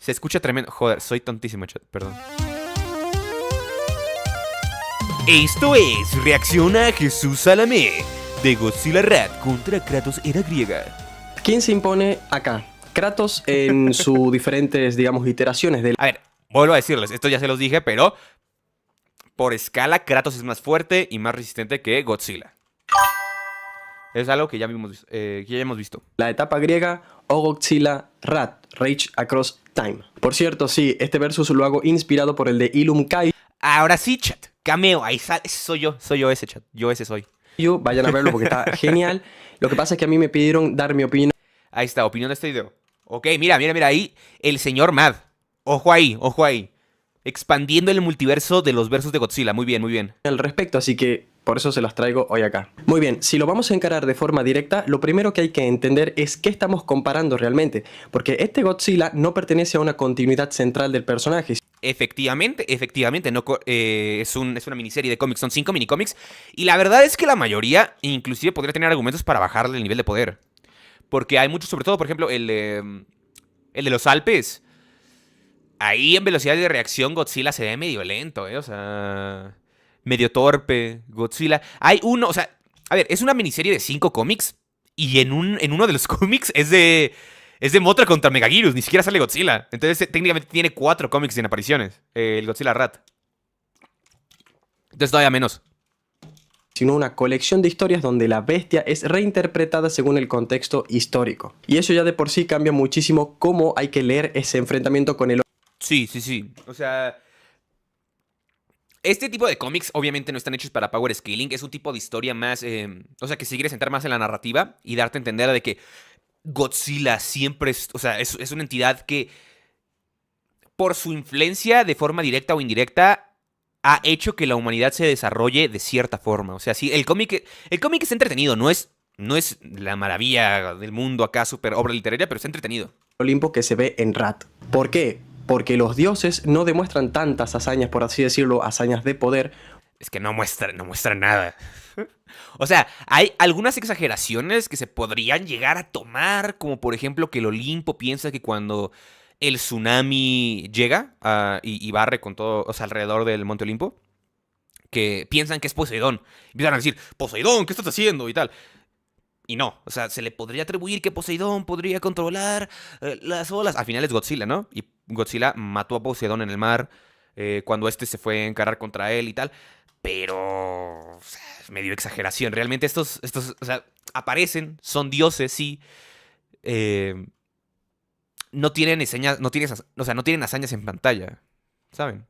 Se escucha tremendo. Joder, soy tontísimo, chat, perdón. Esto es Reacciona a Jesús Salamé de Godzilla Rat contra Kratos Era Griega. ¿Quién se impone acá? Kratos en sus diferentes, digamos, iteraciones del... A ver, vuelvo a decirles, esto ya se los dije, pero por escala Kratos es más fuerte y más resistente que Godzilla. Es algo que ya hemos visto. La etapa griega o Godzilla Rat, Rage Across Time. Por cierto, sí, este versus lo hago inspirado por el de Illum Kai. Ahora sí, chat. Cameo, ahí sale. Soy yo ese, chat. Yo ese soy. Vayan a verlo porque está genial. Lo que pasa es que a mí me pidieron dar mi opinión. Ahí está, opinión de este video. Ok, mira, ahí el señor Mad. Ojo ahí, ojo ahí. Expandiendo el multiverso de los versos de Godzilla. Muy bien, muy bien. Al respecto, así que por eso se los traigo hoy acá. Muy bien, si lo vamos a encarar de forma directa, lo primero que hay que entender es qué estamos comparando realmente, porque este Godzilla no pertenece a una continuidad central del personaje. Efectivamente, no, es una miniserie de cómics, son 5 minicómics, y la verdad es que la mayoría inclusive podría tener argumentos para bajarle el nivel de poder. Porque hay muchos, sobre todo, por ejemplo, el de los Alpes. Ahí en velocidad de reacción Godzilla se ve medio lento, o sea, medio torpe, Godzilla. Hay uno, o sea, a ver, es una miniserie de 5 cómics y en uno de los cómics es de Mothra contra Megaguirus, ni siquiera sale Godzilla. Entonces técnicamente tiene 4 cómics en apariciones, el Godzilla Rat. Entonces todavía menos. Sino una colección de historias donde la bestia es reinterpretada según el contexto histórico. Y eso ya de por sí cambia muchísimo cómo hay que leer ese enfrentamiento con el... Sí. O sea, este tipo de cómics obviamente no están hechos para power scaling. Es un tipo de historia más, o sea, que se quiere centrar más en la narrativa y darte a entender de que Godzilla siempre es, o sea, es una entidad que por su influencia de forma directa o indirecta ha hecho que la humanidad se desarrolle de cierta forma. O sea, sí, el cómic es entretenido, no es la maravilla del mundo acá, super obra literaria, pero es entretenido. Olimpo que se ve en Rat. ¿Por qué? Porque los dioses no demuestran tantas hazañas, por así decirlo, hazañas de poder. Es que no muestra nada. O sea, hay algunas exageraciones que se podrían llegar a tomar, como por ejemplo que el Olimpo piensa que cuando el tsunami llega y barre con todo, o sea, alrededor del Monte Olimpo, que piensan que es Poseidón. Empiezan a decir, Poseidón, ¿qué estás haciendo? Y tal. Y no, o sea, se le podría atribuir que Poseidón podría controlar las olas. Al final es Godzilla, ¿no? Y Godzilla mató a Poseidón en el mar cuando este se fue a encarar contra él y tal. Pero o sea, es medio exageración. Realmente estos, o sea, aparecen, son dioses, sí. No tienen hazañas, o sea, no tienen hazañas en pantalla, ¿saben?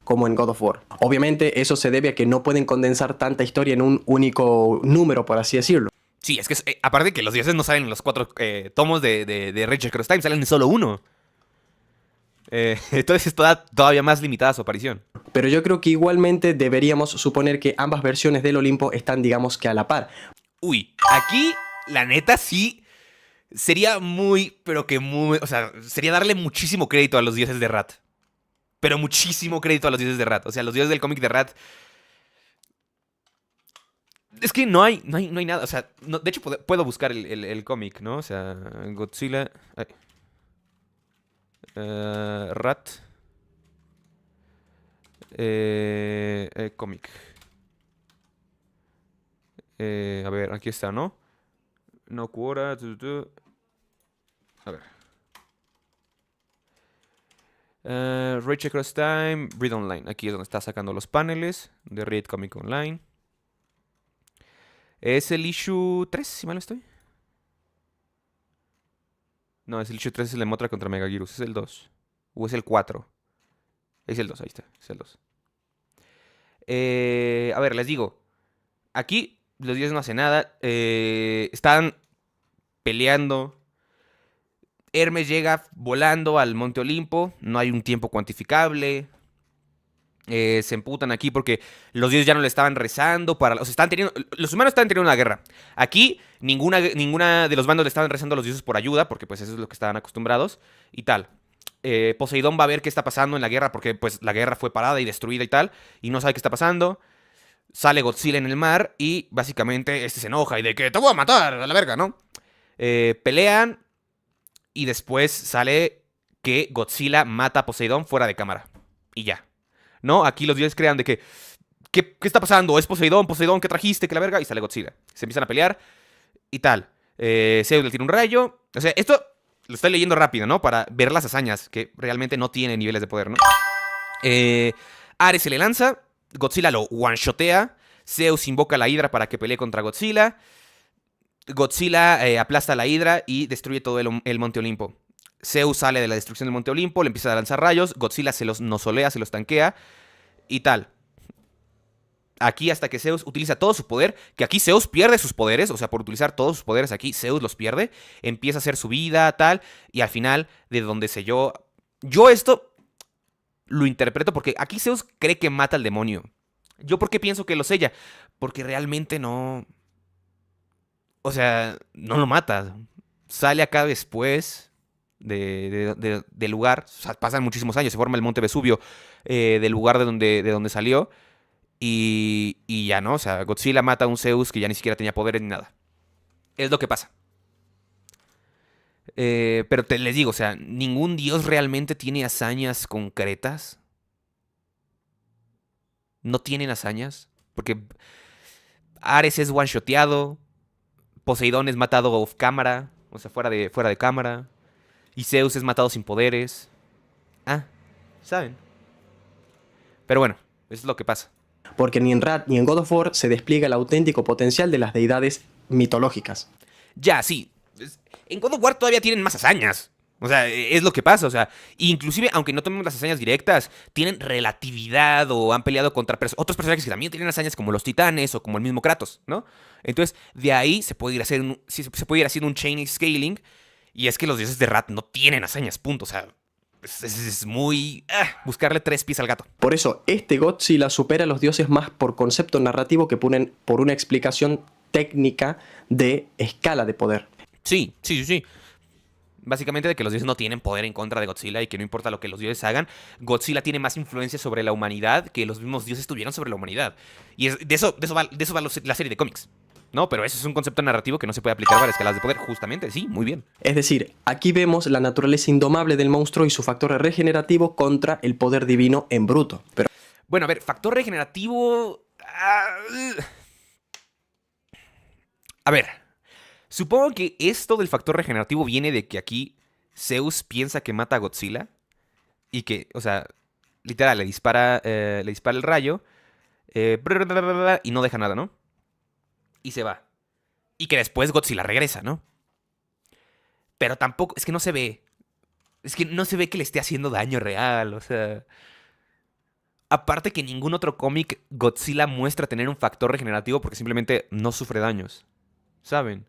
Como en God of War. Obviamente eso se debe a que no pueden condensar tanta historia en un único número, por así decirlo. Sí, es que aparte que los dioses no salen en los 4 tomos de Rage Across Time, salen en solo uno. Entonces es todavía más limitada su aparición. Pero yo creo que igualmente deberíamos suponer que ambas versiones del Olimpo están, digamos que a la par. Uy, aquí la neta sí sería pero que muy, o sea, sería darle muchísimo crédito a los dioses de Rat. Pero muchísimo crédito a los dioses de Rat. O sea, los dioses del cómic de Rat. Es que no hay nada. O sea, de hecho puedo buscar el cómic, ¿no? O sea, Godzilla. Rat. Cómic. A ver, aquí está, ¿no? No Quora. A ver. Rage Across Time, Read Online. Aquí es donde está sacando los paneles de Read Comic Online. ¿Es el issue 3, si mal no estoy? No, es el issue 3, es el de Mothra contra Megaguirus. Es el 2. ¿O es el 4? Es el 2, ahí está. Es el 2. A ver, les digo. Aquí los dioses no hacen nada. Están peleando. Hermes llega volando al Monte Olimpo. No hay un tiempo cuantificable. Se emputan aquí porque los dioses ya no le estaban rezando. Los humanos estaban teniendo una guerra. Aquí ninguna de los bandos le estaban rezando a los dioses por ayuda, porque pues eso es lo que estaban acostumbrados y tal. Poseidón va a ver qué está pasando en la guerra, porque pues la guerra fue parada y destruida y tal, y no sabe qué está pasando. Sale Godzilla en el mar y básicamente este se enoja y de que te voy a matar a la verga, ¿no? Pelean y después sale que Godzilla mata a Poseidón fuera de cámara. Y ya. ¿No? Aquí los dioses crean de que... ¿Qué está pasando? ¿Es Poseidón? ¿Poseidón? ¿Qué trajiste? ¿Qué la verga? Y sale Godzilla. Se empiezan a pelear y tal. Zeus le tira un rayo. O sea, esto lo estoy leyendo rápido, ¿no? Para ver las hazañas, que realmente no tiene niveles de poder, ¿no? Ares se le lanza. Godzilla lo one-shotea. Zeus invoca a la Hidra para que pelee contra Godzilla. Godzilla aplasta a la Hidra y destruye todo el Monte Olimpo. Zeus sale de la destrucción del Monte Olimpo, le empieza a lanzar rayos. Godzilla se los nosolea, se los tanquea y tal. Aquí hasta que Zeus utiliza todo su poder, que aquí Zeus pierde sus poderes, o sea, por utilizar todos sus poderes aquí, Zeus los pierde, empieza a hacer su vida, tal, y al final, de donde selló... Yo esto lo interpreto porque aquí Zeus cree que mata al demonio. ¿Yo por qué pienso que lo sella? Porque realmente no... O sea, no lo mata. Sale acá después del lugar, o sea, pasan muchísimos años, se forma el Monte Vesubio del lugar de donde salió. Y ya no, o sea, Godzilla mata a un Zeus que ya ni siquiera tenía poderes ni nada. Es lo que pasa. Pero les digo, o sea, ningún dios realmente tiene hazañas concretas. No tienen hazañas. Porque Ares es one-shoteado. Poseidón es matado off cámara. O sea, fuera de cámara. Y Zeus es matado sin poderes. Ah, ¿saben? Pero bueno, eso es lo que pasa. Porque ni en Rat ni en God of War se despliega el auténtico potencial de las deidades mitológicas. Ya, sí. En God of War todavía tienen más hazañas. O sea, es lo que pasa. O sea, inclusive, aunque no tomemos las hazañas directas, tienen relatividad o han peleado contra otros personajes que también tienen hazañas como los titanes o como el mismo Kratos, ¿no? Entonces, de ahí se puede ir haciendo un chain scaling. Y es que los dioses de Rat no tienen hazañas, punto. O sea, es muy... buscarle 3 pies al gato. Por eso, este Godzilla supera a los dioses más por concepto narrativo que ponen por una explicación técnica de escala de poder. Sí. Básicamente de que los dioses no tienen poder en contra de Godzilla y que no importa lo que los dioses hagan, Godzilla tiene más influencia sobre la humanidad que los mismos dioses tuvieron sobre la humanidad. Y de eso va la serie de cómics. No, pero eso es un concepto narrativo que no se puede aplicar para escalas de poder. Justamente, sí, muy bien. Es decir, aquí vemos la naturaleza indomable del monstruo y su factor regenerativo contra el poder divino en bruto. Pero... Bueno, a ver, factor regenerativo... A ver, supongo que esto del factor regenerativo viene de que aquí Zeus piensa que mata a Godzilla y que, o sea, literal, le dispara el rayo y no deja nada, ¿no? Y se va. Y que después Godzilla regresa, ¿no? Pero tampoco, es que no se ve. Es que no se ve que le esté haciendo daño real, o sea... Aparte que en ningún otro cómic Godzilla muestra tener un factor regenerativo porque simplemente no sufre daños. ¿Saben?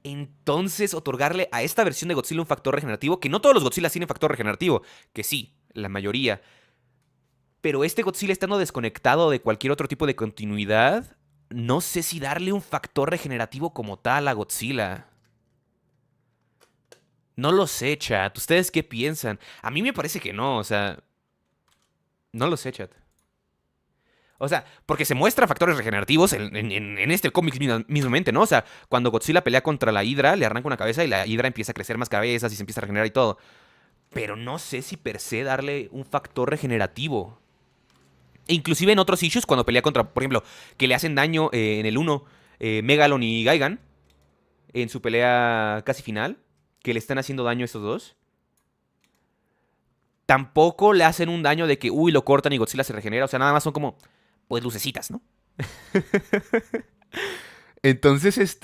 Entonces, otorgarle a esta versión de Godzilla un factor regenerativo, que no todos los Godzillas tienen factor regenerativo, que sí, la mayoría. Pero este Godzilla estando desconectado de cualquier otro tipo de continuidad, no sé si darle un factor regenerativo como tal a Godzilla. No lo sé, chat. ¿Ustedes qué piensan? A mí me parece que no, o sea... No lo sé, chat. O sea, porque se muestran factores regenerativos en este cómic mismamente, ¿no? O sea, cuando Godzilla pelea contra la Hidra, le arranca una cabeza y la Hidra empieza a crecer más cabezas y se empieza a regenerar y todo. Pero no sé si per se darle un factor regenerativo. E inclusive en otros issues, cuando pelea contra, por ejemplo, que le hacen daño en el 1, Megalon y Gigan, en su pelea casi final, que le están haciendo daño a estos dos. Tampoco le hacen un daño de que, uy, lo cortan y Godzilla se regenera. O sea, nada más son como, pues, lucecitas, ¿no? Entonces,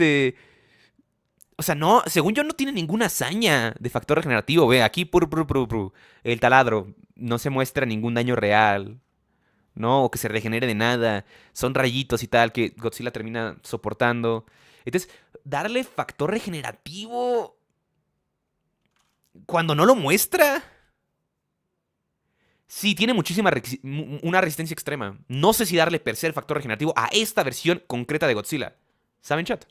o sea, no, según yo no tiene ninguna hazaña de factor regenerativo. Ve, aquí, el taladro, no se muestra ningún daño real. ¿No? O que se regenere de nada. Son rayitos y tal que Godzilla termina soportando. Entonces, darle factor regenerativo cuando no lo muestra. Sí, tiene una resistencia extrema. No sé si darle per se el factor regenerativo a esta versión concreta de Godzilla. ¿Saben, chat?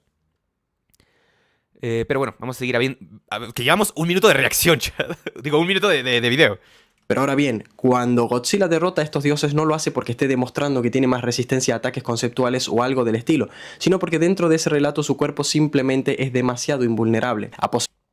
Pero bueno, vamos a seguir que llevamos 1 minuto de reacción, chat. Digo, 1 minuto de video. Pero ahora bien, cuando Godzilla derrota a estos dioses no lo hace porque esté demostrando que tiene más resistencia a ataques conceptuales o algo del estilo, sino porque dentro de ese relato su cuerpo simplemente es demasiado invulnerable.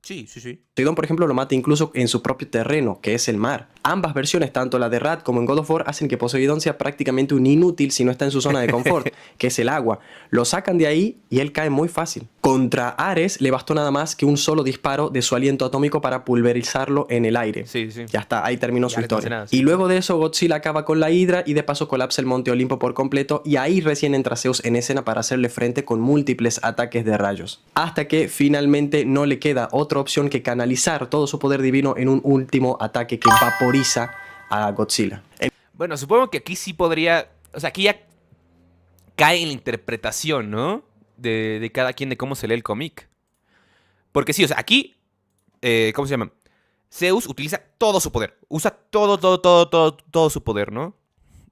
Sí, sí, sí. Poseidón, por ejemplo, lo mata incluso en su propio terreno, que es el mar. Ambas versiones, tanto la de Rad como en God of War, hacen que Poseidón sea prácticamente un inútil si no está en su zona de confort, que es el agua. Lo sacan de ahí y él cae muy fácil. Contra Ares le bastó nada más que un solo disparo de su aliento atómico para pulverizarlo en el aire. Sí, sí. Ya está, ahí terminó Y su Ares no hace historia. nada, sí. Y luego de eso, Godzilla acaba con la Hidra y de paso colapsa el Monte Olimpo por completo, y ahí recién entra Zeus en escena para hacerle frente con múltiples ataques de rayos. Hasta que finalmente no le queda otra opción que canalizar todo su poder divino en un último ataque que vaporiza a Godzilla. Bueno, supongo que aquí sí podría. O sea, aquí ya cae en la interpretación, ¿no? De cada quien de cómo se lee el cómic. Porque sí, o sea, aquí. ¿Cómo se llama? Zeus utiliza todo su poder. Usa todo su poder, ¿no?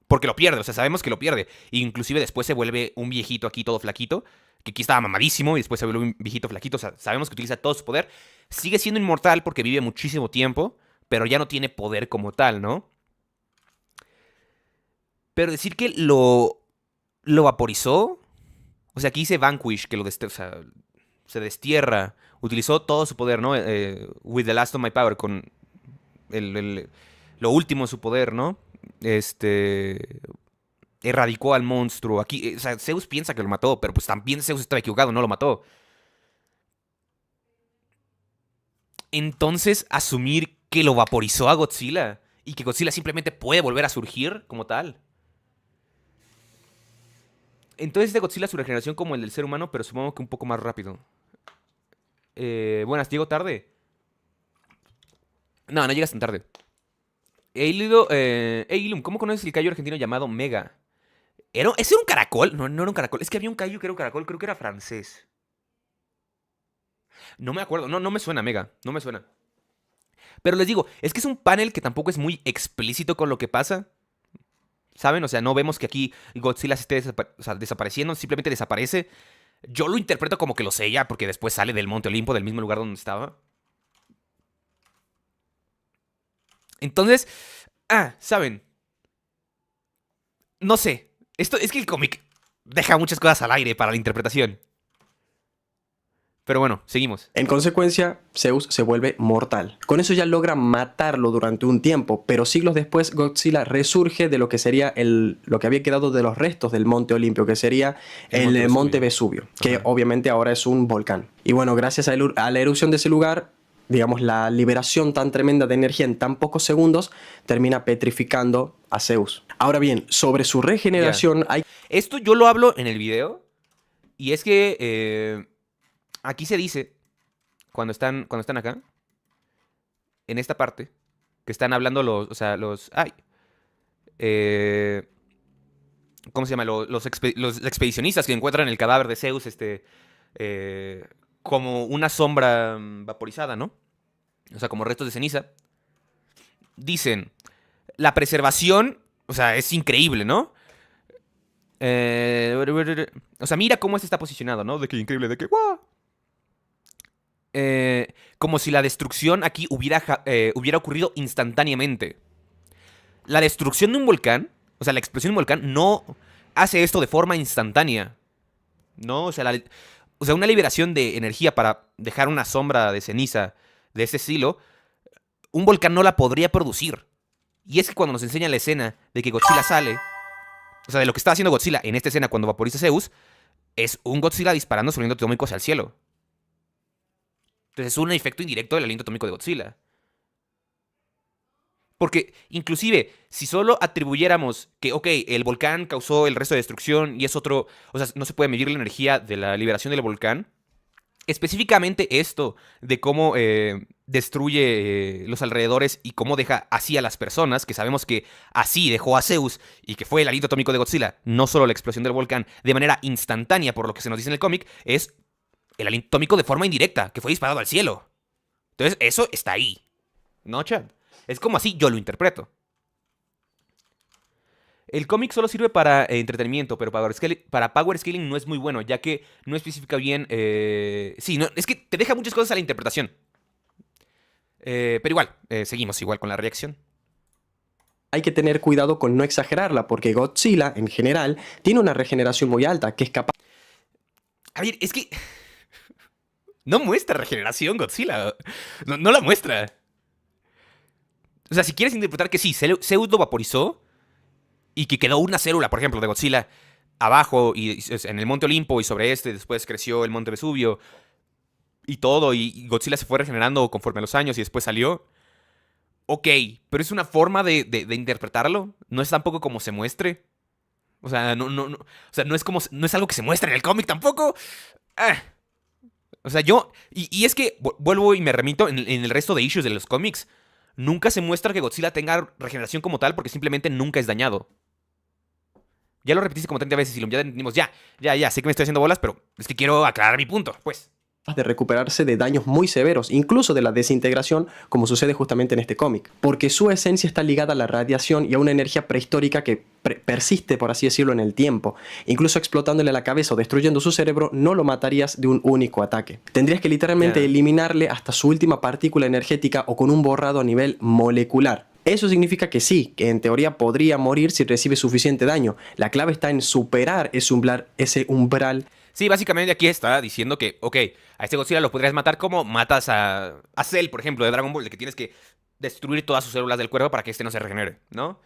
Porque lo pierde, o sea, sabemos que lo pierde. E inclusive después se vuelve un viejito aquí todo flaquito. Que aquí estaba mamadísimo y después se vuelve un viejito flaquito. O sea, sabemos que utiliza todo su poder. Sigue siendo inmortal porque vive muchísimo tiempo. Pero ya no tiene poder como tal, ¿no? Pero decir que lo vaporizó. O sea, aquí dice Vanquish, que o sea, se destierra. Utilizó todo su poder, ¿no? With the last of my power, con lo último de su poder, ¿no? Erradicó al monstruo. Aquí, o sea, Zeus piensa que lo mató, pero pues también Zeus estaba equivocado, no lo mató. Entonces, asumir que lo vaporizó a Godzilla y que Godzilla simplemente puede volver a surgir como tal. Entonces, de Godzilla su regeneración como el del ser humano, pero supongo que un poco más rápido. Buenas, ¿llego tarde? No, no llegas tan tarde. Eilum, ¿cómo conoces el callo argentino llamado Mega? ¿Ese era un caracol? No, no era un caracol. Es que había un callo que era un caracol, creo que era francés. No me acuerdo, no, no me suena, Mega, no me suena. Pero les digo, es que es un panel que tampoco es muy explícito con lo que pasa. ¿Saben? O sea, no vemos que aquí Godzilla se esté o sea, desapareciendo, simplemente desaparece. Yo lo interpreto como que lo sella, porque después sale del Monte Olimpo, del mismo lugar donde estaba. Entonces, ¿saben? No sé. Esto es que el cómic deja muchas cosas al aire para la interpretación. Pero bueno, seguimos. En consecuencia, Zeus se vuelve mortal. Con eso ya logra matarlo durante un tiempo, pero siglos después Godzilla resurge de lo que sería lo que había quedado de los restos del Monte Olimpio, que sería el Monte Vesubio, que Ajá. obviamente ahora es un volcán. Y bueno, gracias a la erupción de ese lugar, digamos, la liberación tan tremenda de energía en tan pocos segundos termina petrificando a Zeus. Ahora bien, sobre su regeneración hay... Esto yo lo hablo en el video. Y es que aquí se dice, cuando están acá, en esta parte, que están hablando o sea, eh, ¿cómo se llama? Los expedicionistas que encuentran el cadáver de Zeus, eh, como una sombra vaporizada, ¿no? O sea, como restos de ceniza. Dicen, la preservación, o sea, es increíble, ¿no? O sea, mira cómo este está posicionado, ¿no? De que increíble, de que ¡guau! Como si la destrucción aquí hubiera ocurrido instantáneamente. La destrucción de un volcán, o sea, la explosión de un volcán no hace esto de forma instantánea. ¿No? O sea, una liberación de energía para dejar una sombra de ceniza de ese estilo, un volcán no la podría producir. Y es que cuando nos enseña la escena de que Godzilla sale, o sea, de lo que está haciendo Godzilla en esta escena cuando vaporiza a Zeus, es un Godzilla disparando su aliento atómico hacia el cielo. Entonces es un efecto indirecto del aliento atómico de Godzilla. Porque, inclusive, si solo atribuyéramos que, ok, el volcán causó el resto de destrucción y es otro. O sea, no se puede medir la energía de la liberación del volcán. Específicamente esto de cómo destruye los alrededores y cómo deja así a las personas, que sabemos que así dejó a Zeus y que fue el aliento atómico de Godzilla, no solo la explosión del volcán, de manera instantánea, por lo que se nos dice en el cómic, es el aliento atómico de forma indirecta, que fue disparado al cielo. Entonces, eso está ahí. ¿No, Chad? Es como así yo lo interpreto. El cómic solo sirve para entretenimiento, pero para power scaling no es muy bueno, ya que no especifica bien... sí, no, es que te deja muchas cosas a la interpretación. Pero igual, seguimos igual con la reacción. Hay que tener cuidado con no exagerarla, porque Godzilla, en general, tiene una regeneración muy alta, que es capaz... A ver, es que... No muestra regeneración Godzilla. No la muestra. O sea, si quieres interpretar que sí, Zeus lo vaporizó y que quedó una célula, por ejemplo, de Godzilla abajo y en el Monte Olimpo y sobre después creció el Monte Vesubio y todo, y Godzilla se fue regenerando conforme a los años y después salió. Ok, pero es una forma de interpretarlo. No es tampoco como se muestre. O sea, o sea, no es algo que se muestre en el cómic tampoco. Ah. O sea, y es que vuelvo y me remito en el resto de issues de los cómics. Nunca se muestra que Godzilla tenga regeneración como tal porque simplemente nunca es dañado. Ya lo repetiste como 30 veces y ya entendimos. Ya, sé que me estoy haciendo bolas, pero es que quiero aclarar mi punto, pues. De recuperarse de daños muy severos, incluso de la desintegración, como sucede justamente en este cómic, porque su esencia está ligada a la radiación y a una energía prehistórica que persiste, por así decirlo, en el tiempo. Incluso explotándole la cabeza o destruyendo su cerebro, no lo matarías de un único ataque. Tendrías que literalmente eliminarle hasta su última partícula energética o con un borrado a nivel molecular. Eso significa que sí, que en teoría podría morir si recibe suficiente daño. La clave está en superar ese umbral. Sí, básicamente aquí está diciendo que, ok, a este Godzilla lo podrías matar como matas a Cell, por ejemplo, de Dragon Ball, de que tienes que destruir todas sus células del cuerpo para que este no se regenere, ¿no?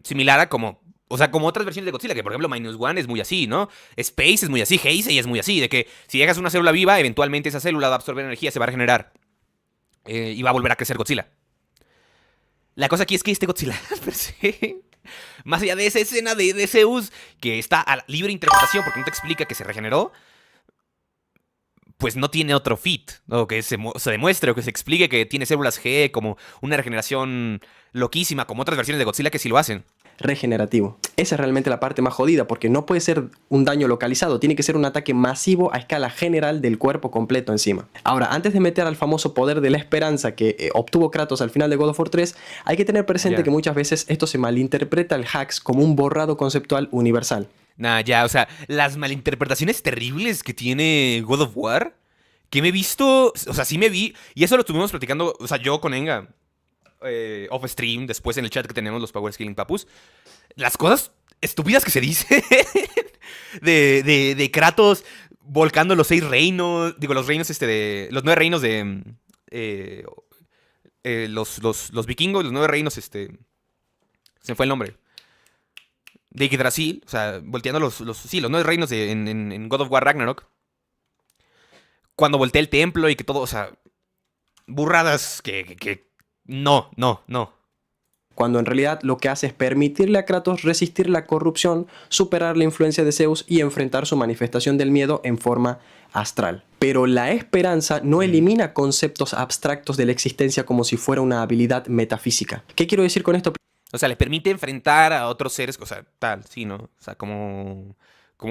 Similar a como, o sea, como otras versiones de Godzilla, que por ejemplo Minus One es muy así, ¿no? Space es muy así, Heisei es muy así, de que si dejas una célula viva, eventualmente esa célula va a absorber energía, se va a regenerar y va a volver a crecer Godzilla. La cosa aquí es que este Godzilla, per se, más allá de esa escena de Zeus, que está a libre interpretación porque no te explica que se regeneró, pues no tiene otro fit, o que se demuestre o que se explique que tiene células G como una regeneración loquísima, como otras versiones de Godzilla que sí lo hacen. Regenerativo. Esa es realmente la parte más jodida, porque no puede ser un daño localizado, tiene que ser un ataque masivo a escala general del cuerpo completo encima. Ahora, antes de meter al famoso poder de la esperanza que obtuvo Kratos al final de God of War 3, hay que tener presente que muchas veces esto se malinterpreta el hacks como un borrado conceptual universal. O sea, las malinterpretaciones terribles que tiene God of War, que me he visto, o sea, sí me vi, y eso lo estuvimos platicando, o sea, yo con Enga, off stream, después en el chat que tenemos los Power Scaling Papus, las cosas estúpidas que se dicen de Kratos volcando los 6 reinos, digo, los reinos los 9 reinos de los vikingos, los 9 reinos, se me fue el nombre. De Yggdrasil, o sea, volteando los 9 reinos en God of War Ragnarok. Cuando voltea el templo y que todo, o sea, burradas que no. Cuando en realidad lo que hace es permitirle a Kratos resistir la corrupción, superar la influencia de Zeus y enfrentar su manifestación del miedo en forma astral. Pero la esperanza no elimina conceptos abstractos de la existencia como si fuera una habilidad metafísica. ¿Qué quiero decir con esto? O sea, le permite enfrentar a otros seres, o sea, tal, sí, ¿no? O sea, como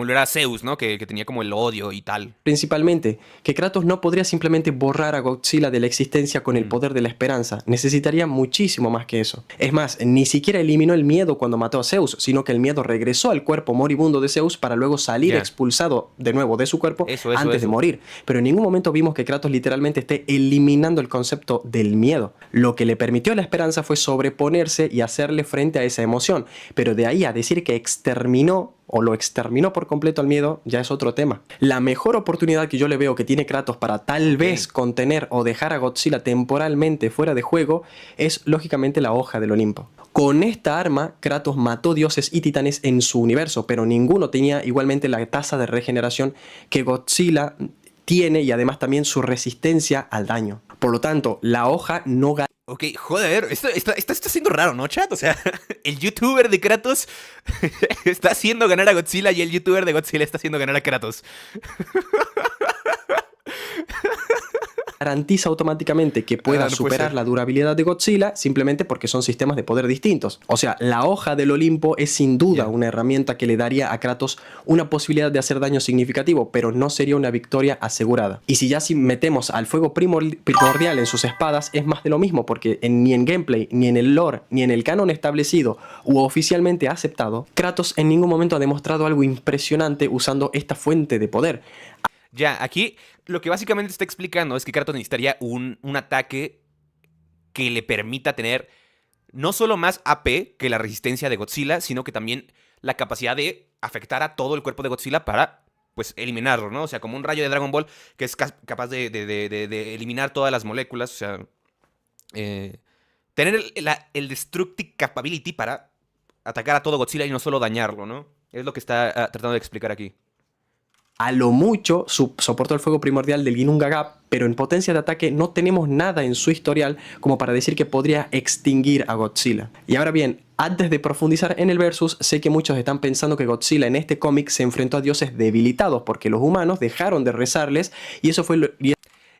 lo era Zeus, ¿no? Que tenía como el odio y tal. Principalmente, que Kratos no podría simplemente borrar a Godzilla de la existencia con el poder de la esperanza. Necesitaría muchísimo más que eso. Es más, ni siquiera eliminó el miedo cuando mató a Zeus, sino que el miedo regresó al cuerpo moribundo de Zeus para luego salir expulsado de nuevo de su cuerpo antes de morir. Pero en ningún momento vimos que Kratos literalmente esté eliminando el concepto del miedo. Lo que le permitió a la esperanza fue sobreponerse y hacerle frente a esa emoción. Pero de ahí a decir que exterminó o lo exterminó por completo al miedo, ya es otro tema. La mejor oportunidad que yo le veo que tiene Kratos para tal vez contener o dejar a Godzilla temporalmente fuera de juego es lógicamente la hoja del Olimpo. Con esta arma, Kratos mató dioses y titanes en su universo, pero ninguno tenía igualmente la tasa de regeneración que Godzilla tiene y además también su resistencia al daño. Por lo tanto, la hoja no gana. Ok, joder, esto está siendo raro, ¿no, chat? O sea, el youtuber de Kratos está haciendo ganar a Godzilla y el youtuber de Godzilla está haciendo ganar a Kratos. Garantiza automáticamente que pueda superar la durabilidad de Godzilla simplemente porque son sistemas de poder distintos. O sea, la hoja del Olimpo es sin duda una herramienta que le daría a Kratos una posibilidad de hacer daño significativo, pero no sería una victoria asegurada. Y si metemos al fuego primordial en sus espadas, es más de lo mismo, porque ni en gameplay, ni en el lore, ni en el canon establecido u oficialmente aceptado, Kratos en ningún momento ha demostrado algo impresionante usando esta fuente de poder. Ya, aquí lo que básicamente está explicando es que Kratos necesitaría un ataque que le permita tener no solo más AP que la resistencia de Godzilla, sino que también la capacidad de afectar a todo el cuerpo de Godzilla para pues eliminarlo, ¿no? O sea, como un rayo de Dragon Ball que es capaz de eliminar todas las moléculas, o sea, eh, tener el Destructive Capability para atacar a todo Godzilla y no solo dañarlo, ¿no? Es lo que está tratando de explicar aquí. A lo mucho soportó el fuego primordial del Ginnunga Gap, pero en potencia de ataque no tenemos nada en su historial como para decir que podría extinguir a Godzilla. Y ahora bien, antes de profundizar en el versus, sé que muchos están pensando que Godzilla en este cómic se enfrentó a dioses debilitados porque los humanos dejaron de rezarles y eso fue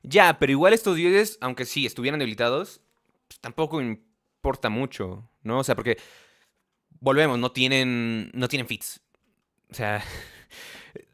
Ya, pero igual estos dioses, aunque sí estuvieran debilitados, pues tampoco importa mucho, ¿no? O sea, porque volvemos, no tienen fits. O sea,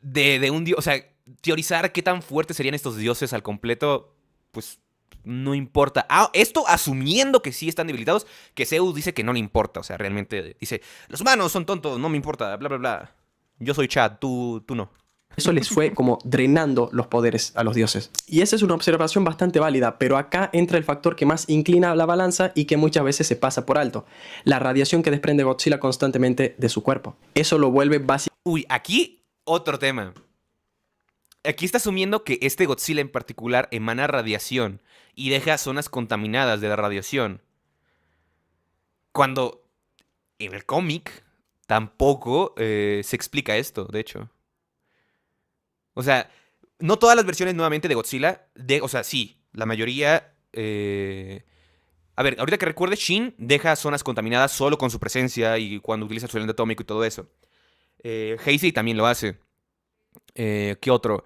de un dios, o sea, teorizar qué tan fuertes serían estos dioses al completo, pues no importa. Esto asumiendo que sí están debilitados, que Zeus dice que no le importa, o sea, realmente dice, los humanos son tontos, no me importa, bla, bla, bla. Yo soy Chad, tú no. Eso les fue como drenando los poderes a los dioses. Y esa es una observación bastante válida, pero acá entra el factor que más inclina la balanza y que muchas veces se pasa por alto. La radiación que desprende Godzilla constantemente de su cuerpo. Eso lo vuelve básico. Uy, aquí otro tema. Aquí está asumiendo que este Godzilla en particular emana radiación y deja zonas contaminadas de la radiación. Cuando en el cómic tampoco se explica esto, de hecho. O sea, no todas las versiones nuevamente de Godzilla, o sea, sí, la mayoría... A ver, ahorita que recuerde, Shin deja zonas contaminadas solo con su presencia y cuando utiliza su lente atómico y todo eso. Heisei también lo hace. ¿Qué otro?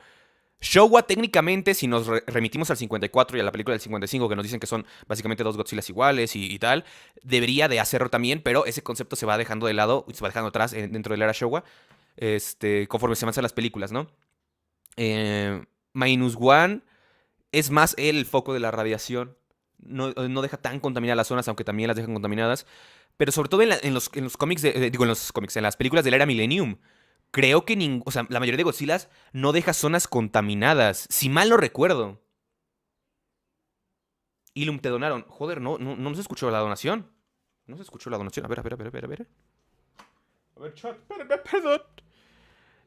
Showa técnicamente, si nos remitimos al 54 y a la película del 55, que nos dicen que son básicamente dos Godzillas iguales y tal, debería de hacerlo también, pero ese concepto se va dejando de lado, se va dejando atrás dentro de la era Showa, conforme se avanzan las películas, ¿no? Minus One es más el foco de la radiación. No deja tan contaminadas las zonas, aunque también las dejan contaminadas. Pero sobre todo en los cómics, en las películas de la era Millennium. Creo que o sea, la mayoría de Godzillas no deja zonas contaminadas. Si mal no recuerdo. Ilum, te donaron. Joder, no se escuchó la donación. No se escuchó la donación. A ver. A ver, chat, perdón.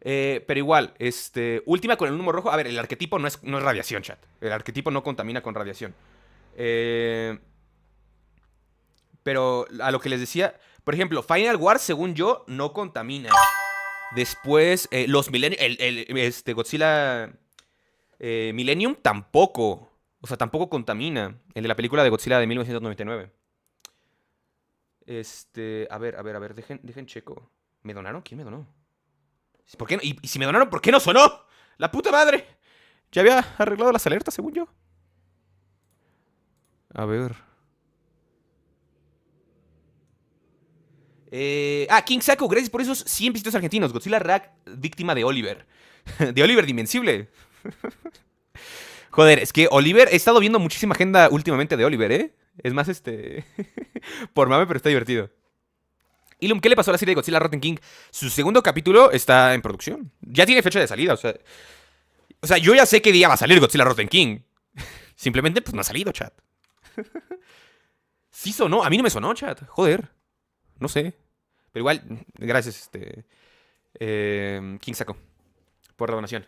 Pero igual, última con el número rojo. A ver, el arquetipo no es radiación, chat. El arquetipo no contamina con radiación. Pero a lo que les decía, por ejemplo, Final War, según yo, no contamina. Después, los Millennium, Godzilla Millennium tampoco. O sea, tampoco contamina. El de la película de Godzilla de 1999. A ver, dejen checo. ¿Me donaron? ¿Quién me donó? ¿Por qué no? ¿Y si me donaron, por qué no sonó? ¡La puta madre! Ya había arreglado las alertas, según yo. A ver. King Saco, gracias por esos 100 visitos argentinos. Godzilla Rack, víctima de Oliver. De Oliver Dimensible. Joder, es que Oliver, he estado viendo muchísima agenda últimamente de Oliver, ¿eh? Es más, por mame, pero está divertido. Ilum, ¿qué le pasó a la serie de Godzilla Rotten King? Su segundo capítulo está en producción. Ya tiene fecha de salida, o sea, yo ya sé qué día va a salir Godzilla Rotten King. Simplemente, pues no ha salido, chat. Sí sonó, a mí no me sonó, chat. Joder. No sé. Pero igual, gracias, King Saco, por la donación.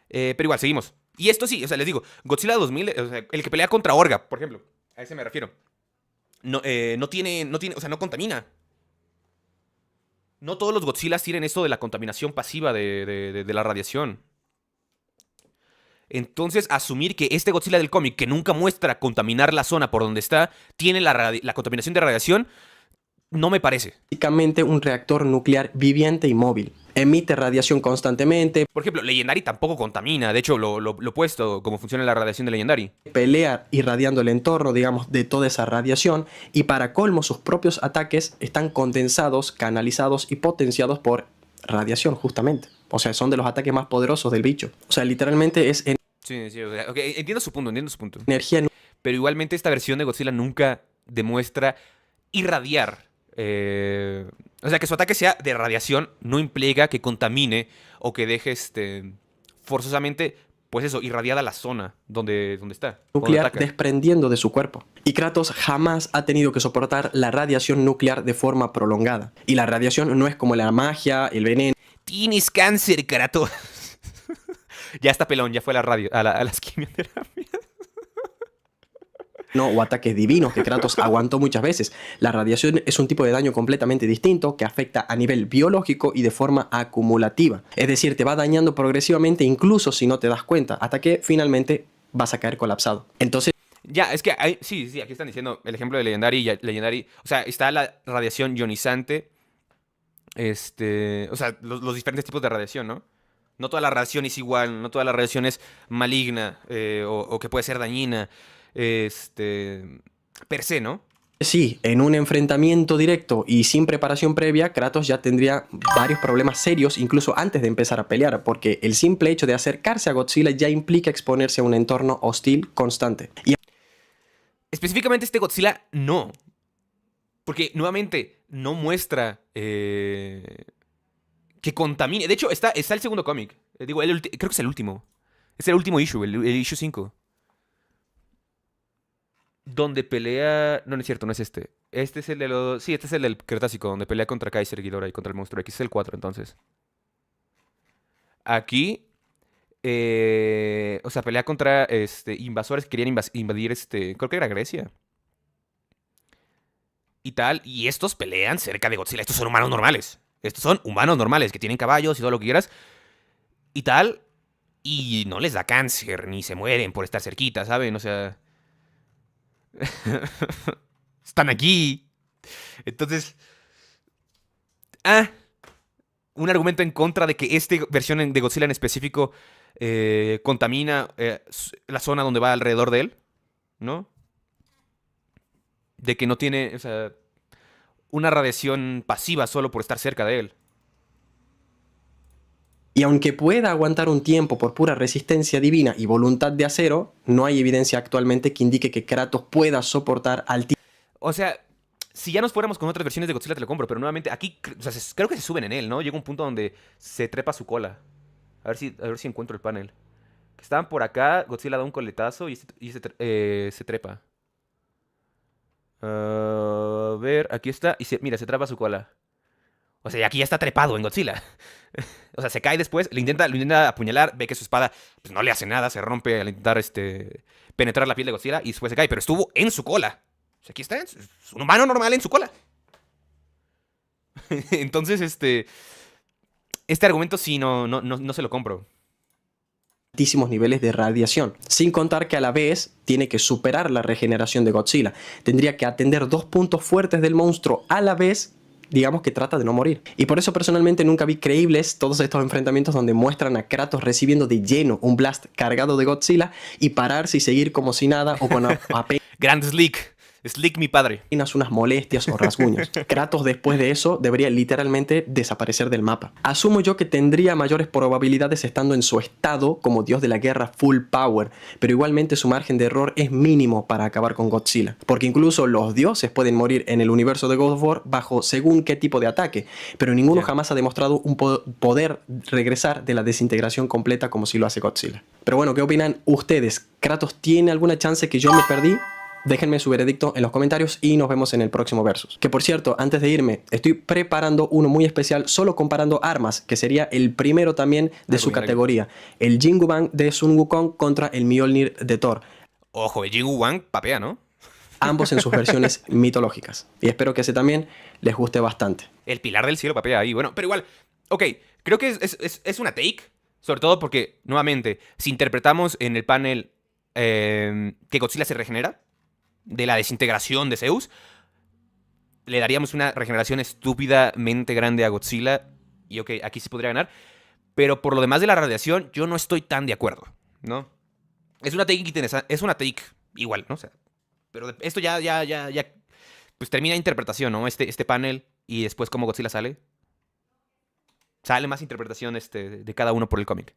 Pero igual, seguimos. Y esto sí, o sea, les digo, Godzilla 2000, o sea, el que pelea contra Orga, por ejemplo. A ese me refiero. No tiene, o sea, no contamina. No todos los Godzillas tienen esto de la contaminación pasiva de la radiación. Entonces, asumir que este Godzilla del cómic, que nunca muestra contaminar la zona por donde está, tiene la contaminación de radiación, no me parece. Básicamente un reactor nuclear viviente y móvil. Emite radiación constantemente. Por ejemplo, Legendary tampoco contamina. De hecho, lo he puesto como funciona la radiación de Legendary. Pelea irradiando el entorno, digamos, de toda esa radiación. Y para colmo, sus propios ataques están condensados, canalizados y potenciados por radiación, justamente. O sea, son de los ataques más poderosos del bicho. O sea, literalmente es... Sí, o sea, okay, entiendo su punto. Energía. Pero igualmente esta versión de Godzilla nunca demuestra irradiar. O sea, que su ataque sea de radiación no implica que contamine o que deje forzosamente, pues eso, irradiada la zona donde está. Nuclear desprendiendo de su cuerpo. Y Kratos jamás ha tenido que soportar la radiación nuclear de forma prolongada. Y la radiación no es como la magia, el veneno. Tienes cáncer, Kratos. Ya está pelón, ya fue a la radio, a las quimioterapias. O ataques divinos que Kratos aguantó muchas veces. La radiación es un tipo de daño completamente distinto que afecta a nivel biológico y de forma acumulativa. Es decir, te va dañando progresivamente incluso si no te das cuenta, hasta que finalmente vas a caer colapsado. Entonces, Ya, es que sí, aquí están diciendo el ejemplo de Legendary. O sea, está la radiación ionizante. O sea, los diferentes tipos de radiación, ¿no? No toda la radiación es igual, no toda la radiación es maligna o que puede ser dañina, per se, ¿no? sí, en un enfrentamiento directo y sin preparación previa, Kratos ya tendría varios problemas serios incluso antes de empezar a pelear, porque el simple hecho de acercarse a Godzilla ya implica exponerse a un entorno hostil constante. Y Específicamente este Godzilla, no. Porque, nuevamente, no muestra que contamine. De hecho, está el segundo cómic. Digo, creo que es el último. Es el último issue, el issue 5. Donde pelea... No, no es cierto, no es este. Este es el de los... Sí, este es el del Cretácico, donde pelea contra Kaiser Ghidorah y contra el monstruo X. Es el 4, entonces. Aquí... o sea, pelea contra invasores que querían invadir creo que era Grecia. Y tal. Y estos pelean cerca de Godzilla. Estos son humanos normales. Estos son humanos normales que tienen caballos y todo lo que quieras. Y tal. Y no les da cáncer, ni se mueren por estar cerquita, ¿saben? O sea... Están aquí. Entonces... un argumento en contra de que esta versión de Godzilla en específico contamina la zona donde va alrededor de él, ¿no? De que no tiene, o sea, una radiación pasiva solo por estar cerca de él. Y aunque pueda aguantar un tiempo por pura resistencia divina y voluntad de acero, no hay evidencia actualmente que indique que Kratos pueda soportar al tipo. O sea, si ya nos fuéramos con otras versiones de Godzilla te lo compro, pero nuevamente aquí, o sea, creo que se suben en él, ¿no? Llega un punto donde se trepa su cola. A ver si encuentro el panel. Que estaban por acá, Godzilla da un coletazo y se trepa. A ver, aquí está. Y mira, se trepa su cola. O sea, y aquí ya está trepado en Godzilla. O sea, se cae después, lo intenta apuñalar, ve que su espada pues, no le hace nada, se rompe al intentar penetrar la piel de Godzilla y después se cae, pero estuvo en su cola. O sea, aquí está, es un humano normal en su cola. Entonces, este argumento sí no se lo compro. Altísimos niveles de radiación, sin contar que a la vez tiene que superar la regeneración de Godzilla. Tendría que atender dos puntos fuertes del monstruo a la vez, digamos que trata de no morir. Y por eso personalmente nunca vi creíbles todos estos enfrentamientos donde muestran a Kratos recibiendo de lleno un blast cargado de Godzilla y pararse y seguir como si nada o con apenas Grand Slick. Slick, mi padre. unas molestias o rasguños. Kratos después de eso debería literalmente desaparecer del mapa. Asumo yo que tendría mayores probabilidades estando en su estado como dios de la guerra full power, pero igualmente su margen de error es mínimo para acabar con Godzilla, porque incluso los dioses pueden morir en el universo de God of War bajo según qué tipo de ataque, pero ninguno jamás ha demostrado un poder regresar de la desintegración completa como si lo hace Godzilla. Pero bueno, ¿qué opinan ustedes? ¿Kratos tiene alguna chance que yo me perdí? Déjenme su veredicto en los comentarios y nos vemos en el próximo Versus. Que por cierto, antes de irme, estoy preparando uno muy especial solo comparando armas, que sería el primero también de su categoría. El Jingu Bang de Sun Wukong contra el Mjolnir de Thor. Ojo, el Jingu Wang papea, ¿no? Ambos en sus versiones mitológicas. Y espero que ese también les guste bastante. El pilar del cielo papea ahí. Bueno, pero igual, ok, creo que es una take, sobre todo porque, nuevamente, si interpretamos en el panel que Godzilla se regenera, de la desintegración de Zeus, le daríamos una regeneración estúpidamente grande a Godzilla. Y ok, aquí sí podría ganar. Pero por lo demás de la radiación, yo no estoy tan de acuerdo, ¿no? Es una take interesante, es una take igual, ¿no? O sea, pero esto ya, pues termina interpretación, ¿no? Este panel y después cómo Godzilla sale. Sale más interpretación de cada uno por el cómic.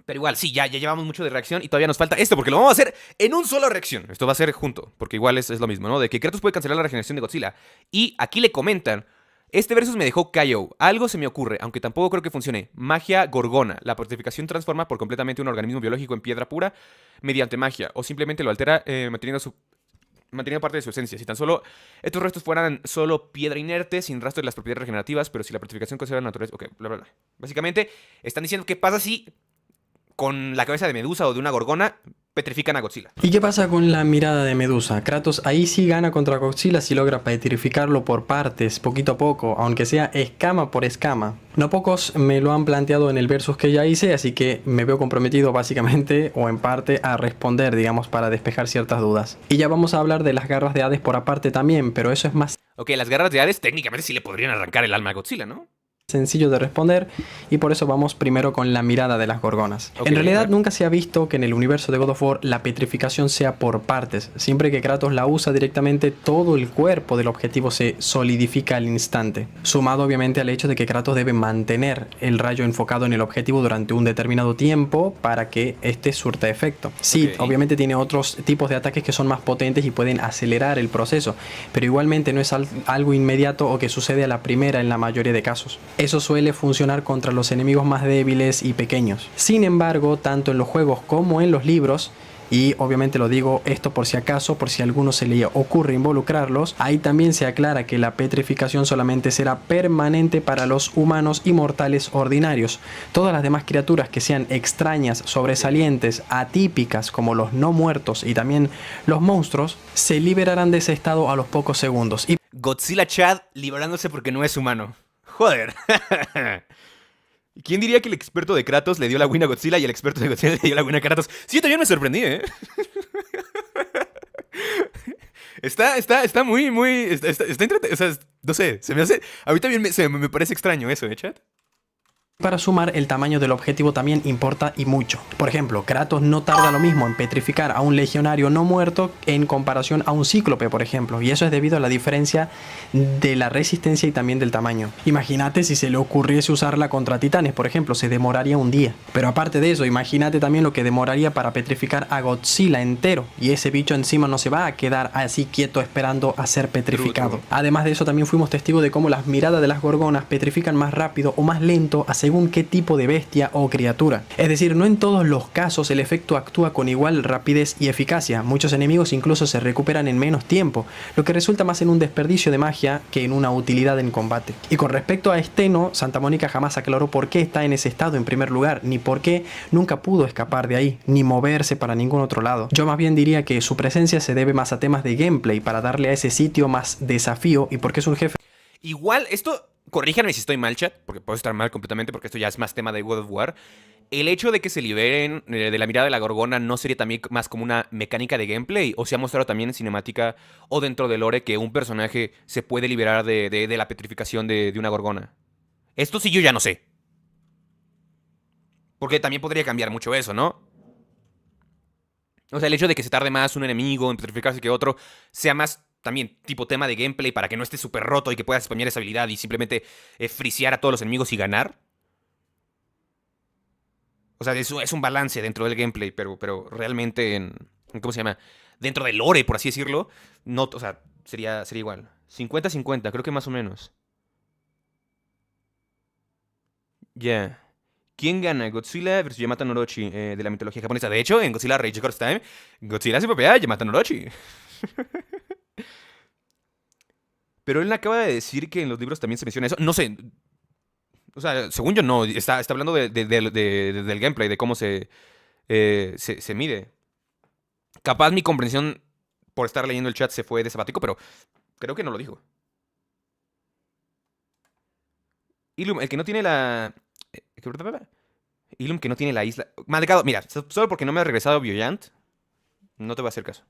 Pero igual, sí, ya llevamos mucho de reacción y todavía nos falta esto, porque lo vamos a hacer en un solo reacción. Esto va a ser junto, porque igual es lo mismo, ¿no? De que Kratos puede cancelar la regeneración de Godzilla. Y aquí le comentan, este versus me dejó KO. Algo se me ocurre, aunque tampoco creo que funcione. Magia Gorgona. La fortificación transforma por completamente un organismo biológico en piedra pura mediante magia. O simplemente lo altera manteniendo su manteniendo parte de su esencia. Si tan solo estos restos fueran solo piedra inerte, sin rastro de las propiedades regenerativas, pero si la petrificación conserva la naturaleza... Ok, bla, bla, bla. Básicamente, están diciendo qué pasa si con la cabeza de Medusa o de una gorgona petrifican a Godzilla. ¿Y qué pasa con la mirada de Medusa? Kratos ahí sí gana contra Godzilla si logra petrificarlo por partes, poquito a poco, aunque sea escama por escama. No pocos me lo han planteado en el versus que ya hice, así que me veo comprometido básicamente o en parte a responder, digamos, para despejar ciertas dudas. Y ya vamos a hablar de las garras de Hades por aparte también, pero eso es más Ok, las garras de Hades técnicamente sí le podrían arrancar el alma a Godzilla, ¿no? sencillo de responder y por eso vamos primero con la mirada de las gorgonas. Ok, En realidad claro. nunca se ha visto que en el universo de God of War la petrificación sea por partes. Siempre que Kratos la usa directamente, todo el cuerpo del objetivo se solidifica al instante. Sumado obviamente al hecho de que Kratos debe mantener el rayo enfocado en el objetivo durante un determinado tiempo para que este surta efecto. Sí, Ok. obviamente tiene otros tipos de ataques que son más potentes y pueden acelerar el proceso, pero igualmente no es algo inmediato o que sucede a la primera en la mayoría de casos. Eso suele funcionar contra los enemigos más débiles y pequeños. Sin embargo, tanto en los juegos como en los libros, y obviamente lo digo esto por si acaso, por si a alguno se le ocurre involucrarlos, ahí también se aclara que la petrificación solamente será permanente para los humanos y mortales ordinarios. Todas las demás criaturas que sean extrañas, sobresalientes, atípicas, como los no muertos y también los monstruos, se liberarán de ese estado a los pocos segundos. Y Godzilla Chad liberándose porque no es humano. Joder. ¿Quién diría que el experto de Kratos le dio la win a Godzilla y el experto de Godzilla le dio la win a Kratos? Sí, yo también me sorprendí, ¿eh? Está muy, o sea, no sé, se me hace... A mí también me parece extraño eso, ¿eh, chat? para sumar, el tamaño del objetivo también importa y mucho. Por ejemplo, Kratos no tarda lo mismo en petrificar a un legionario no muerto en comparación a un cíclope, por ejemplo, y eso es debido a la diferencia de la resistencia y también del tamaño. Imagínate si se le ocurriese usarla contra titanes, por ejemplo, se demoraría un día. Pero aparte de eso, imagínate también lo que demoraría para petrificar a Godzilla entero, y ese bicho encima no se va a quedar así quieto esperando a ser petrificado. Además de eso, también fuimos testigos de cómo las miradas de las gorgonas petrifican más rápido o más lento a según qué tipo de bestia o criatura. Es decir, no en todos los casos el efecto actúa con igual rapidez y eficacia. Muchos enemigos incluso se recuperan en menos tiempo, lo que resulta más en un desperdicio de magia que en una utilidad en combate. Y con respecto a Steno, Santa Mónica jamás aclaró por qué está en ese estado en primer lugar, ni por qué nunca pudo escapar de ahí, ni moverse para ningún otro lado. Yo más bien diría que su presencia se debe más a temas de gameplay, para darle a ese sitio más desafío y porque es un jefe. Igual, esto, corríjanme si estoy mal, chat, porque puedo estar mal completamente, porque esto ya es más tema de God of War. El hecho de que se liberen de la mirada de la gorgona no sería también más como una mecánica de gameplay, o se ha mostrado también en cinemática o dentro del lore que un personaje se puede liberar de la petrificación de una gorgona. Esto sí yo ya no sé. Porque también podría cambiar mucho eso, ¿no? O sea, el hecho de que se tarde más un enemigo en petrificarse que otro, sea más también tipo tema de gameplay para que no esté súper roto y que puedas spamear esa habilidad y simplemente frisear a todos los enemigos y ganar. O sea, es un balance dentro del gameplay, pero realmente ¿cómo se llama? Dentro del lore, por así decirlo, no, o sea, sería igual. 50-50, creo que más o menos. Ya. Yeah. ¿Quién gana? Godzilla versus Yamata no Orochi de la mitología japonesa. De hecho, en Godzilla Rage Against Time, Godzilla se papea a Yamata no Orochi. Pero él acaba de decir que en los libros también se menciona eso. No sé. O sea, según yo no. Está hablando del gameplay, de cómo se mide. Capaz mi comprensión por estar leyendo el chat se fue de sabático, pero creo que no lo dijo. Ilum, el que no tiene la... Ilum, que no tiene la isla... Maldecado, mira, solo porque no me ha regresado Bioyant, no te voy a hacer caso.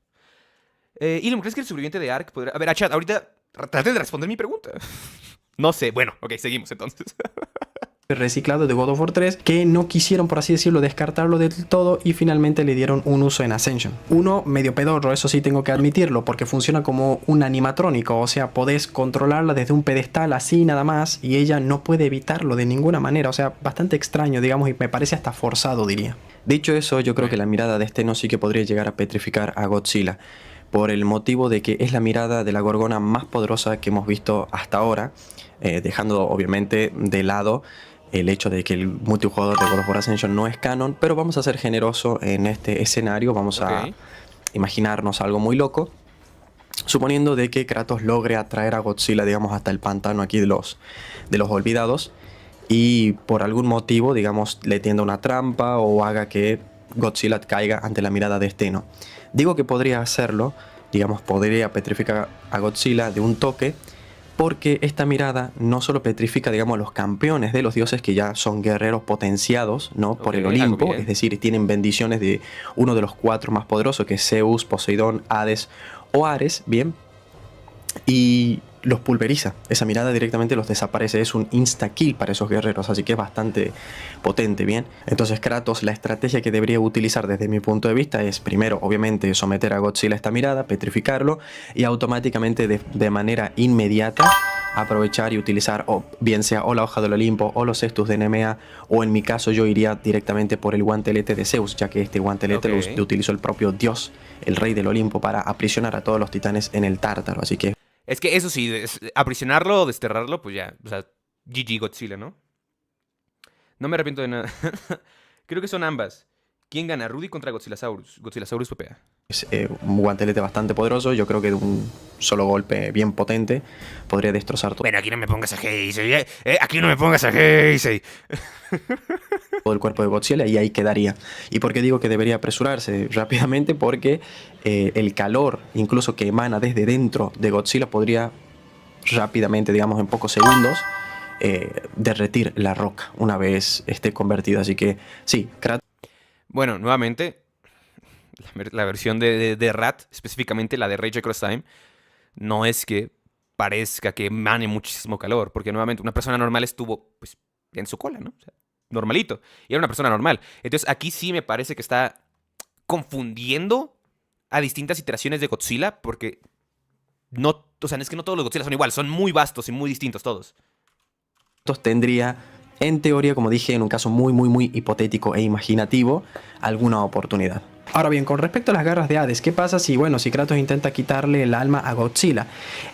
Ilum, ¿crees que el sobreviviente de Ark podrá... A ver, chat, ahorita trate de responder mi pregunta. No sé, bueno, ok, seguimos entonces. Reciclado de God of War 3 que no quisieron, por así decirlo, descartarlo del todo y finalmente le dieron un uso en Ascension. Uno medio pedorro, eso sí tengo que admitirlo, porque funciona como un animatrónico, o sea, podés controlarla desde un pedestal así nada más y ella no puede evitarlo de ninguna manera, o sea, bastante extraño, digamos, y me parece hasta forzado, diría. Dicho eso, yo creo que la mirada de Steno sí que podría llegar a petrificar a Godzilla, por el motivo de que es la mirada de la gorgona más poderosa que hemos visto hasta ahora, dejando obviamente de lado el hecho de que el multijugador de God of War Ascension no es canon, pero vamos a ser generosos en este escenario, vamos a imaginarnos algo muy loco. suponiendo de que Kratos logre atraer a Godzilla, digamos, hasta el pantano aquí de los olvidados, y por algún motivo, digamos, le tienda una trampa o haga que Godzilla caiga ante la mirada de Steno. Digo que podría hacerlo, digamos, podría petrificar a Godzilla de un toque, porque esta mirada no solo petrifica, digamos, a los campeones de los dioses, que ya son guerreros potenciados, ¿no? Por el Olimpo, es decir, tienen bendiciones de uno de los 4 más poderosos, que es Zeus, Poseidón, Hades o Ares, bien, y los pulveriza. Esa mirada directamente los desaparece, es un insta-kill para esos guerreros, así que es bastante potente, bien. Entonces Kratos, la estrategia que debería utilizar desde mi punto de vista es, primero, obviamente, someter a Godzilla a esta mirada, petrificarlo, y automáticamente, de manera inmediata, aprovechar y utilizar, o bien sea o la hoja del Olimpo, o los cestus de Nemea, o en mi caso yo iría directamente por el guantelete de Zeus, ya que este guantelete lo utilizó el propio dios, el rey del Olimpo, para aprisionar a todos los titanes en el Tártaro, así que... Es que eso sí, aprisionarlo o desterrarlo, pues ya, o sea, GG Godzilla, ¿no? No me arrepiento de nada. Creo que son ambas. ¿Quién gana? Rudy contra Godzillasaurus. Godzillasaurus PPA. Es un guantelete bastante poderoso. Yo creo que de un solo golpe bien potente podría destrozar todo. Bueno, aquí no me pongas a Heisei. Aquí no me pongas a Heisei. Todo el cuerpo de Godzilla y ahí quedaría. ¿Y por qué digo que debería apresurarse rápidamente? Porque el calor, incluso que emana desde dentro de Godzilla, podría rápidamente, digamos en pocos segundos, derretir la roca una vez esté convertida. Así que sí, Kratos. Bueno, nuevamente, la versión de Rat, específicamente la de Rage Across Time, no es que parezca que emane muchísimo calor, porque nuevamente una persona normal estuvo pues en su cola, ¿no? O sea, normalito. Y era una persona normal. Entonces aquí sí me parece que está confundiendo a distintas iteraciones de Godzilla, porque no, o sea, es que no todos los Godzilla son igual, son muy vastos y muy distintos todos. Tendría, en teoría, como dije, en un caso muy hipotético e imaginativo, alguna oportunidad. Ahora bien, con respecto a las garras de Hades, ¿qué pasa si Kratos intenta quitarle el alma a Godzilla?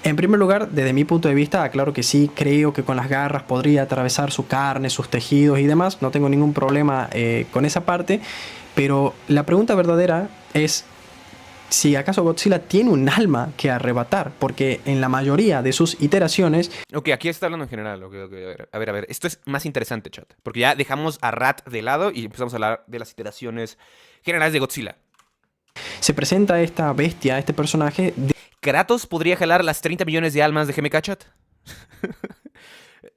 En primer lugar, desde mi punto de vista, aclaro que sí, creo que con las garras podría atravesar su carne, sus tejidos y demás, no tengo ningún problema con esa parte, pero la pregunta verdadera es si acaso Godzilla tiene un alma que arrebatar, porque en la mayoría de sus iteraciones... Ok, aquí está hablando en general. A ver, esto es más interesante, chat, porque ya dejamos a Rat de lado y empezamos a hablar de las iteraciones generales de Godzilla. Se presenta esta bestia, este personaje... ¿Kratos podría jalar las 30 millones de almas de GMK, chat?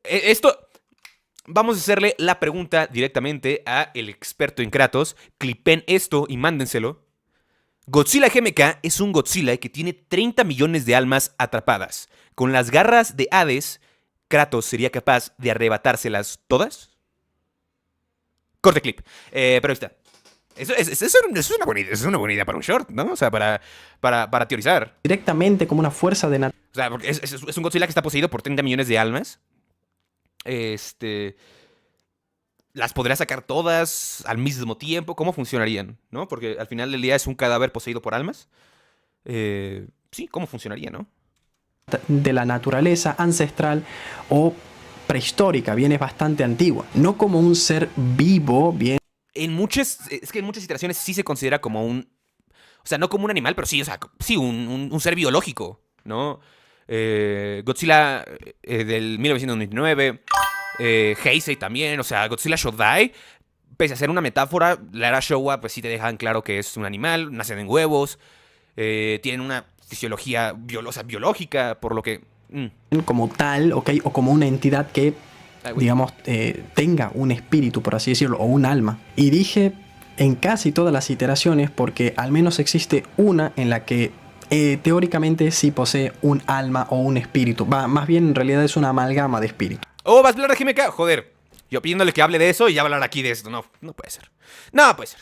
Esto... Vamos a hacerle la pregunta directamente a el experto en Kratos. Clipen esto y mándenselo. Godzilla GMK es un Godzilla que tiene 30 millones de almas atrapadas. Con las garras de Hades, ¿Kratos sería capaz de arrebatárselas todas? Corte clip. Pero ahí está. Eso es una buena idea para un short, ¿no? O sea, para teorizar. Directamente como una fuerza de naturaleza. O sea, porque es un Godzilla que está poseído por 30 millones de almas. ¿Las podría sacar todas al mismo tiempo? ¿Cómo funcionarían? ¿No? Porque al final del día es un cadáver poseído por almas. Sí, ¿cómo funcionaría, no? De la naturaleza ancestral o prehistórica, bien, es bastante antigua. No como un ser vivo, bien. En muchas iteraciones sí se considera como un... O sea, no como un animal, pero sí, o sea, sí, un ser biológico, ¿no? Godzilla del 1999... Heisei también, o sea, Godzilla Shodai, pese a ser una metáfora, la era Showa, pues sí te dejan claro que es un animal, nacen en huevos, tienen una fisiología biológica, por lo que... Como tal, ¿ok? O como una entidad que, digamos, tenga un espíritu, por así decirlo, o un alma. Y dije en casi todas las iteraciones, porque al menos existe una en la que teóricamente sí posee un alma o un espíritu. Más bien, en realidad es una amalgama de espíritus. Oh, ¿vas a hablar de GMK? Joder, yo pidiéndole que hable de eso y ya hablar aquí de esto. No puede ser. No puede ser.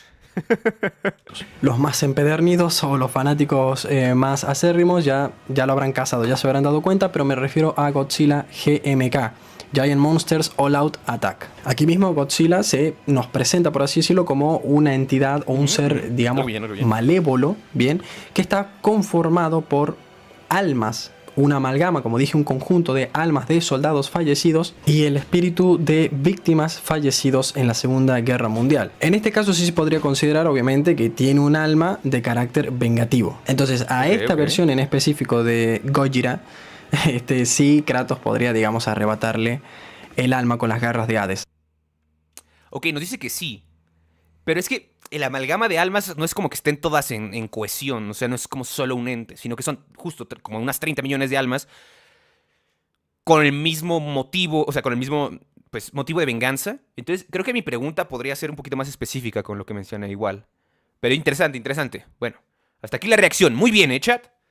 Los más empedernidos o los fanáticos más acérrimos ya lo habrán cazado, ya se habrán dado cuenta, pero me refiero a Godzilla GMK, Giant Monsters All Out Attack. Aquí mismo Godzilla se nos presenta, por así decirlo, como una entidad o un ser, digamos, malévolo, bien, que está conformado por almas una amalgama, como dije, un conjunto de almas de soldados fallecidos y el espíritu de víctimas fallecidos en la Segunda Guerra Mundial. En este caso sí se podría considerar, obviamente, que tiene un alma de carácter vengativo. Entonces, a esta versión en específico de Gojira, sí, Kratos podría, digamos, arrebatarle el alma con las garras de Hades. Ok, nos dice que sí. Pero es que el amalgama de almas no es como que estén todas en cohesión. O sea, no es como solo un ente. Sino que son justo como unas 30 millones de almas. Con el mismo motivo. O sea, con el mismo pues, motivo de venganza. Entonces, creo que mi pregunta podría ser un poquito más específica con lo que menciona igual. Pero interesante, interesante. Bueno, hasta aquí la reacción. Muy bien, ¿eh, chat?